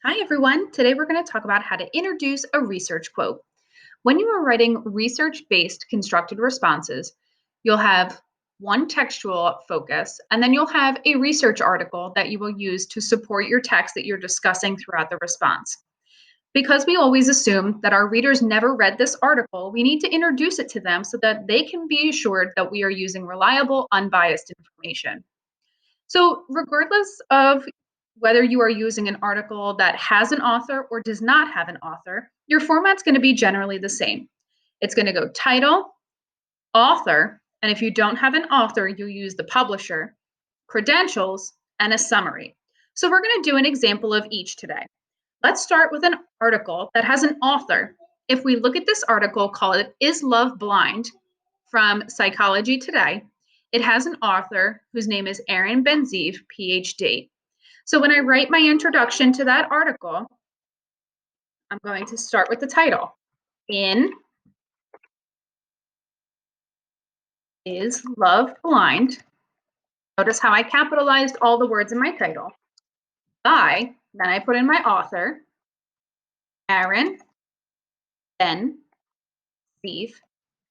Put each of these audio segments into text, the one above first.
Hi, everyone. Today we're going to talk about how to introduce a research quote. When you are writing research based constructed responses, you'll have one textual focus, and then you'll have a research article that you will use to support your text that you're discussing throughout the response. Because we always assume that our readers never read this article, we need to introduce it to them so that they can be assured that we are using reliable, unbiased information. So, regardless of whether you are using an article that has an author or does not have an author, your format's going to be generally the same. It's going to go title, author, and if you don't have an author, you use the publisher, credentials, and a summary. So, we're going to do an example of each today. Let's start with an article that has an author. If we look at this article, call it Is Love Blind from Psychology Today, it has an author whose name is Aaron Ben-Zeev, PhD. So when I write my introduction to that article, I'm going to start with the title. In Is Love Blind? Notice how I capitalized all the words in my title. By, then I put in my author, Aaron Ben-Zeev.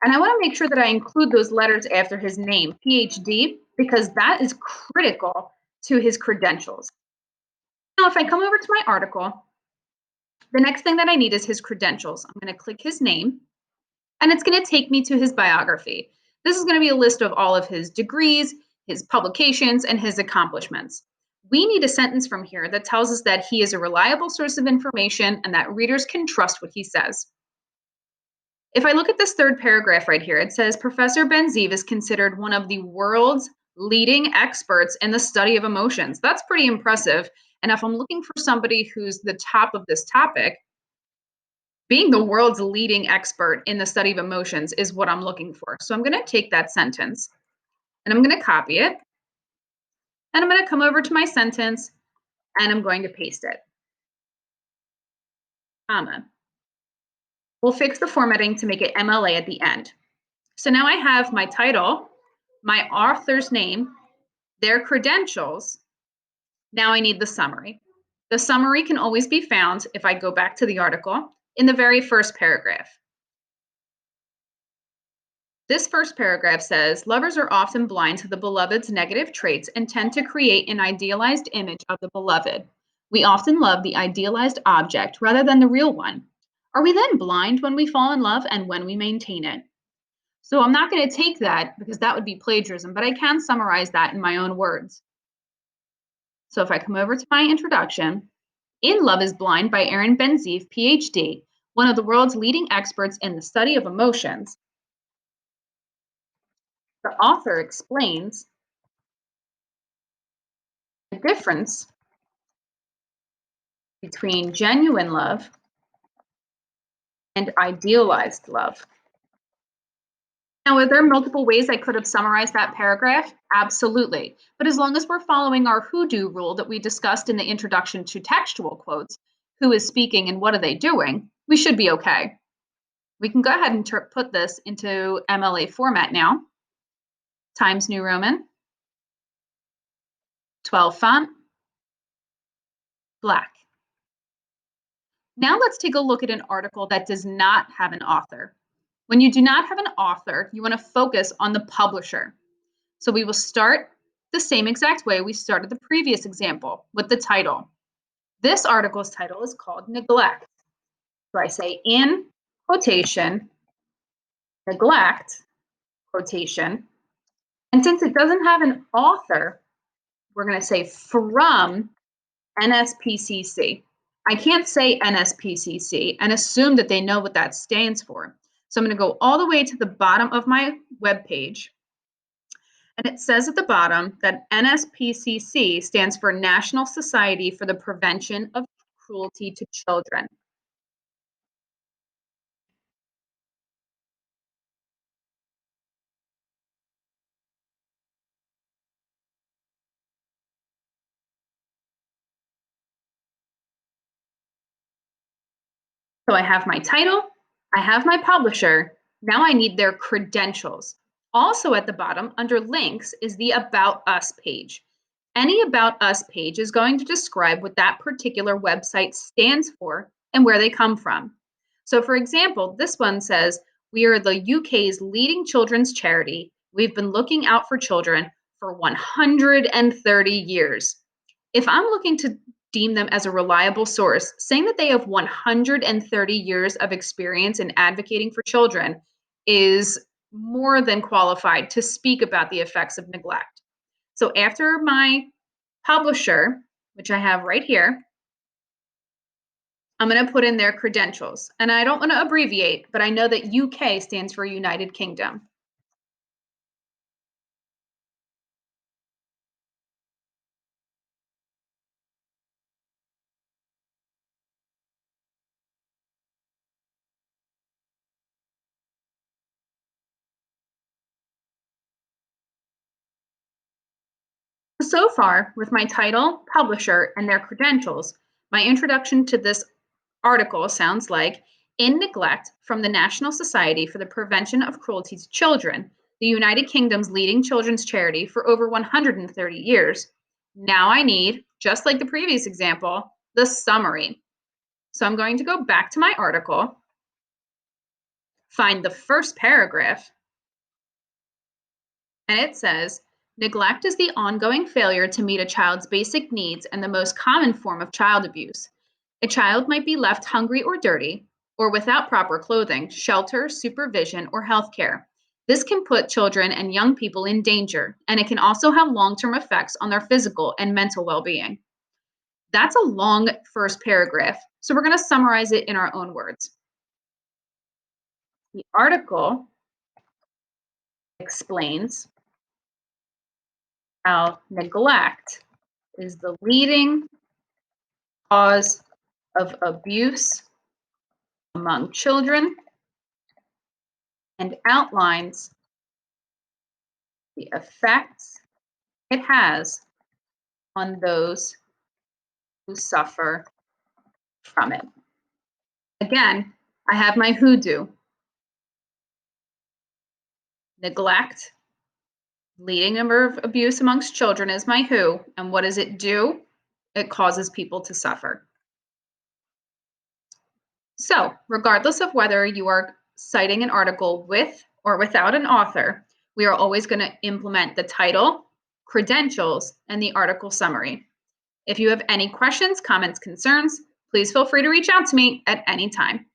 And I want to make sure that I include those letters after his name, PhD, because that is critical to his credentials. Now, if I come over to my article, the next thing that I need is his credentials. I'm going to click his name, and it's going to take me to his biography. This is going to be a list of all of his degrees, his publications, and his accomplishments. We need a sentence from here that tells us that he is a reliable source of information and that readers can trust what he says. If I look at this third paragraph right here, it says Professor Ben-Zeev is considered one of the world's leading experts in the study of emotions. That's pretty impressive. And if I'm looking for somebody who's the top of this topic, being the world's leading expert in the study of emotions is what I'm looking for. So I'm going to take that sentence and I'm going to copy it. And I'm going to come over to my sentence and I'm going to paste it. Comma. We'll fix the formatting to make it MLA at the end. So now I have my title, my author's name, their credentials. Now I need the summary. The summary can always be found, if I go back to the article, in the very first paragraph. This first paragraph says, lovers are often blind to the beloved's negative traits and tend to create an idealized image of the beloved. We often love the idealized object rather than the real one. Are we then blind when we fall in love and when we maintain it? So I'm not going to take that because that would be plagiarism, but I can summarize that in my own words. So if I come over to my introduction, In Love is Blind by Aaron Ben-Zeev, PhD, one of the world's leading experts in the study of emotions. The author explains the difference between genuine love and idealized love. Now, are there multiple ways I could have summarized that paragraph? Absolutely. But as long as we're following our who-do rule that we discussed in the introduction to textual quotes, who is speaking and what are they doing, we should be okay. We can go ahead and put this into MLA format now. Times New Roman, 12 font, black. Now let's take a look at an article that does not have an author. When you do not have an author, you want to focus on the publisher. So we will start the same exact way we started the previous example with the title. This article's title is called Neglect. So I say in quotation, neglect, quotation. And since it doesn't have an author, we're going to say from NSPCC. I can't say NSPCC and assume that they know what that stands for. So I'm going to go all the way to the bottom of my web page. And it says at the bottom that NSPCC stands for National Society for the Prevention of Cruelty to Children. So I have my title, I have my publisher. Now I need their credentials. Also at the bottom, under links, is the About Us page. Any About Us page is going to describe what that particular website stands for and where they come from. So, for example, this one says, "We are the UK's leading children's charity. We've been looking out for children for 130 years." If I'm looking to deem them as a reliable source, saying that they have 130 years of experience in advocating for children is more than qualified to speak about the effects of neglect. So after my publisher, which I have right here, I'm going to put in their credentials. And I don't want to abbreviate, but I know that UK stands for United Kingdom. So far, with my title, publisher, and their credentials, my introduction to this article sounds like: "In Neglect from the National Society for the Prevention of Cruelty to Children, the United Kingdom's leading children's charity for over 130 years." Now I need, just like the previous example, the summary. So I'm going to go back to my article, find the first paragraph, and it says, "Neglect is the ongoing failure to meet a child's basic needs and the most common form of child abuse. A child might be left hungry or dirty, or without proper clothing, shelter, supervision, or health care. This can put children and young people in danger, and it can also have long term effects on their physical and mental well being." That's a long first paragraph, so we're going to summarize it in our own words. The article explains how neglect is the leading cause of abuse among children and outlines the effects it has on those who suffer from it. Again, I have my who do. Neglect, leading number of abuse amongst children is my who. And what does it do? It causes people to suffer. So, regardless of whether you are citing an article with or without an author, we are always going to implement the title, credentials, and the article summary. If you have any questions, comments, concerns, please feel free to reach out to me at any time.